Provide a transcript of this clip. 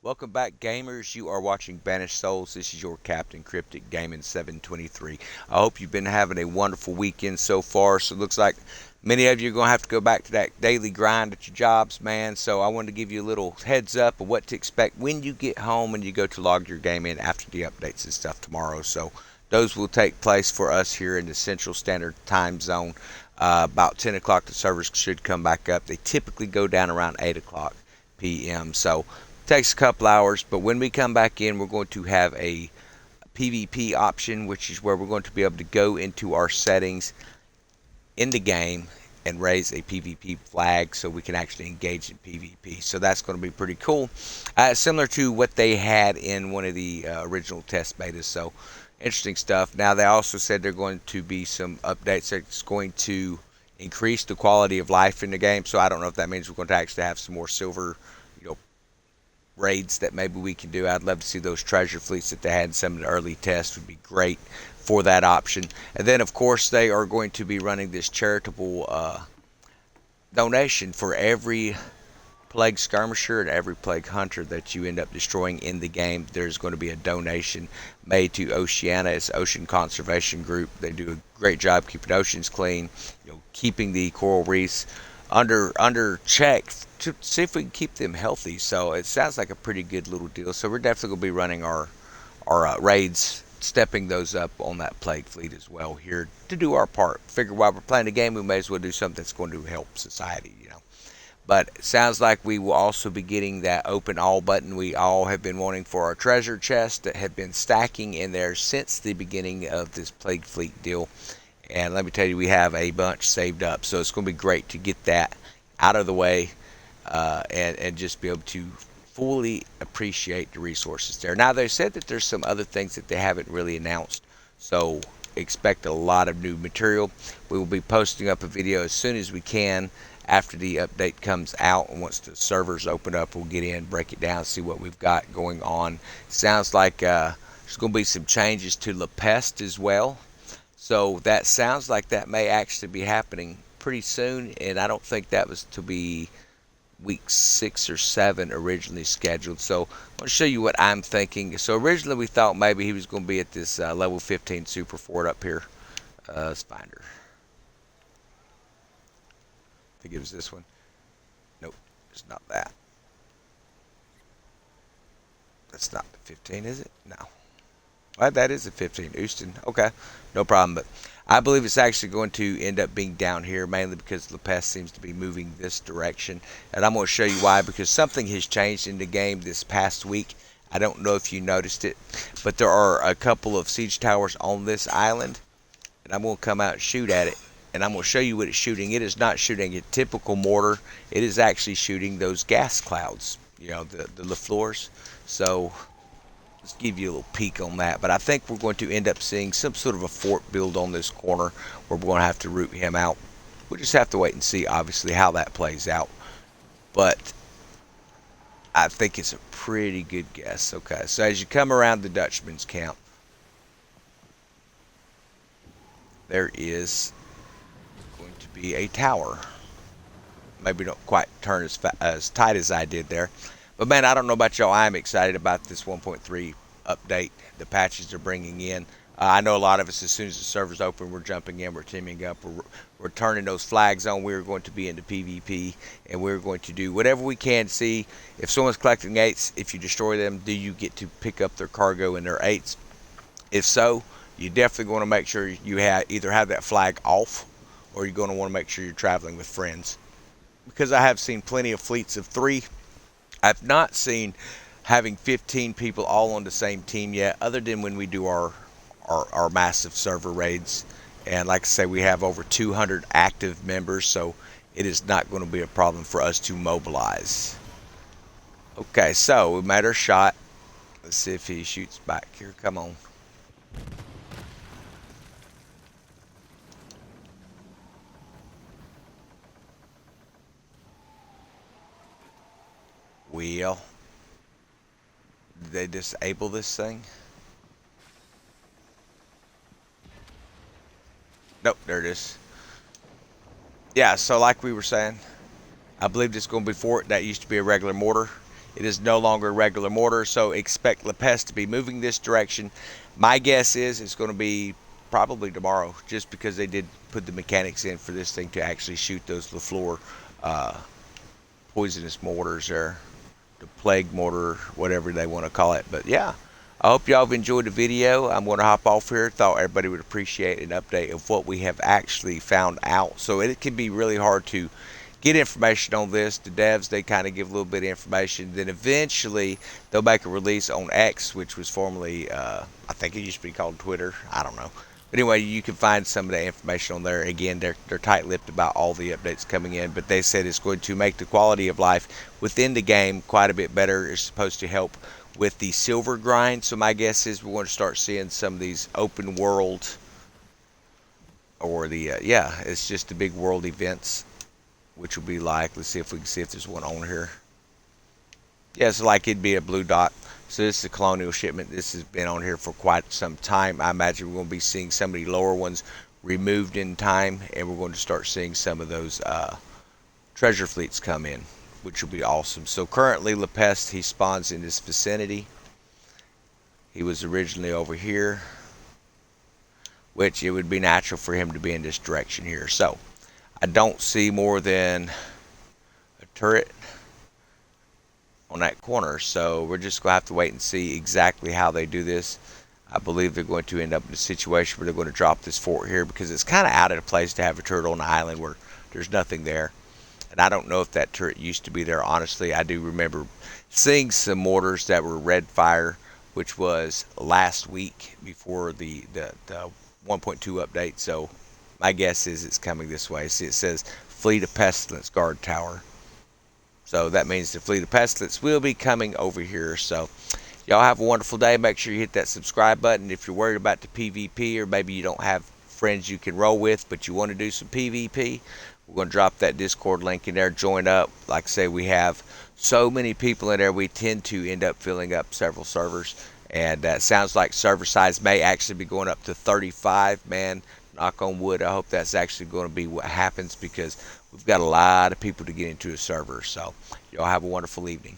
Welcome back, gamers. You are watching Banished Souls. This is your Captain Cryptic Gaming 723. I hope you've been having a wonderful weekend so far. So it looks like many of you are going to have to go back to that daily grind at your jobs, man. So I wanted to give you a little heads up of what to expect when you get home and you go to log your game in after the updates and stuff tomorrow. So those will take place for us here in the Central Standard Time Zone. About 10 o'clock, the servers should come back up. They typically go down around 8 o'clock p.m. So takes a couple hours, but when we come back in, we're going to have a PvP option, which is where we're going to be able to go into our settings in the game and raise a PvP flag so we can actually engage in PvP. So that's going to be pretty cool. Similar to what they had in one of the original test betas. So interesting stuff. Now they also said they're going to be some updates that's going to increase the quality of life in the game. So I don't know if that means we're going to actually have some more silver, you know, raids that maybe we can do. I'd love to see those treasure fleets that they had in some of the early tests. Would be great for that option. And then of course they are going to be running this charitable donation for every plague skirmisher and every plague hunter that you end up destroying in the game. There's going to be a donation made to Oceana. It's Ocean Conservation Group. They do a great job keeping oceans clean, keeping the coral reefs under check to see if we can keep them healthy. So it sounds like a pretty good little deal. So we're definitely going to be running our raids, stepping those up on that plague fleet as well here to do our part. Figure while we're playing the game, we may as well do something that's going to help society. But it sounds like we will also be getting that open all button we all have been wanting for our treasure chest that have been stacking in there since the beginning of this plague fleet deal. And let me tell you, we have a bunch saved up, so it's going to be great to get that out of the way and just be able to fully appreciate the resources there. Now, they said that there's some other things that they haven't really announced, so expect a lot of new material. We will be posting up a video as soon as we can after the update comes out, and once the servers open up, we'll get in, break it down, see what we've got going on. Sounds like there's going to be some changes to La Peste as well. So that sounds like that may actually be happening pretty soon, and I don't think that was to be week 6 or 7 originally scheduled. So I'm going to show you what I'm thinking. So originally we thought maybe he was going to be at this level 15 super fort up here. Let's find her. I think it was this one. Nope, it's not that. That's not the 15, is it? No. Well, that is a 15. Houston. Okay, no problem. But I believe it's actually going to end up being down here, mainly because La Peste seems to be moving this direction. And I'm going to show you why, because something has changed in the game this past week. I don't know if you noticed it, but there are a couple of siege towers on this island. And I'm going to come out and shoot at it. And I'm going to show you what it's shooting. It is not shooting a typical mortar. It is actually shooting those gas clouds, the LaFleurs. So let's give you a little peek on that. But I think we're going to end up seeing some sort of a fort build on this corner where we're going to have to root him out. We'll just have to wait and see, obviously, how that plays out. But I think it's a pretty good guess. Okay, so as you come around the Dutchman's camp, there is going to be a tower. Maybe don't quite turn as tight as I did there. But man, I don't know about y'all. I'm excited about this 1.3 update. The patches they're bringing in. I know a lot of us, as soon as the servers open, we're jumping in, we're teaming up, we're turning those flags on. We're going to be into PvP, and we're going to do whatever we can to see if someone's collecting 8s. If you destroy them, do you get to pick up their cargo and their 8s? If so, you definitely want to make sure you either have that flag off, or you're going to want to make sure you're traveling with friends. Because I have seen plenty of fleets of 3. I've not seen having 15 people all on the same team yet, other than when we do our massive server raids. And like I say, we have over 200 active members, so it is not going to be a problem for us to mobilize. Okay, so we made our shot. Let's see if he shoots back here. Come on. Well, did they disable this thing? Nope, there it is. Yeah, so like we were saying, I believe this is going to be fort. That used to be a regular mortar. It is no longer a regular mortar, so expect La Peste to be moving this direction. My guess is it's going to be probably tomorrow, just because they did put the mechanics in for this thing to actually shoot those LaFleur uh, poisonous mortars, or the plague mortar, whatever they want to call it. But yeah, I hope y'all have enjoyed the video. I'm going to hop off here. Thought everybody would appreciate an update of what we have actually found out. So it can be really hard to get information on this. The devs, they kind of give a little bit of information. Then eventually they'll make a release on X, which was formerly, I think it used to be called Twitter. I don't know. But anyway, you can find some of that information on there. Again, they're tight-lipped about all the updates coming in, but they said it's going to make the quality of life within the game quite a bit better. It's supposed to help with the silver grind. So my guess is we're going to start seeing some of these open world, or the yeah, it's just the big world events, which will be like, let's see if we can see if there's one on here. Yeah, it's like it'd be a blue dot. So this is a colonial shipment. This has been on here for quite some time. I imagine we're going to be seeing some of the lower ones removed in time, and we're going to start seeing some of those treasure fleets come in, which will be awesome. So currently La Peste, he spawns in this vicinity. He was originally over here, which it would be natural for him to be in this direction here. So I don't see more than a turret on that corner, so we're just going to have to wait and see exactly how they do this. I believe they're going to end up in a situation where they're going to drop this fort here, because it's kind of out of place to have a turret on an island where there's nothing there. And I don't know if that turret used to be there. Honestly, I do remember seeing some mortars that were red fire, which was last week before the 1.2 update. So my guess is it's coming this way. See, it says Fleet of Pestilence Guard Tower. So that means the Fleet of Pestilence will be coming over here. So y'all have a wonderful day. Make sure you hit that subscribe button. If you're worried about the PvP, or maybe you don't have friends you can roll with, but you want to do some PvP, we're going to drop that Discord link in there. Join up. Like I say, we have so many people in there, we tend to end up filling up several servers. And that sounds like server size may actually be going up to 35. Man, knock on wood, I hope that's actually going to be what happens, because we've got a lot of people to get into a server. So y'all have a wonderful evening.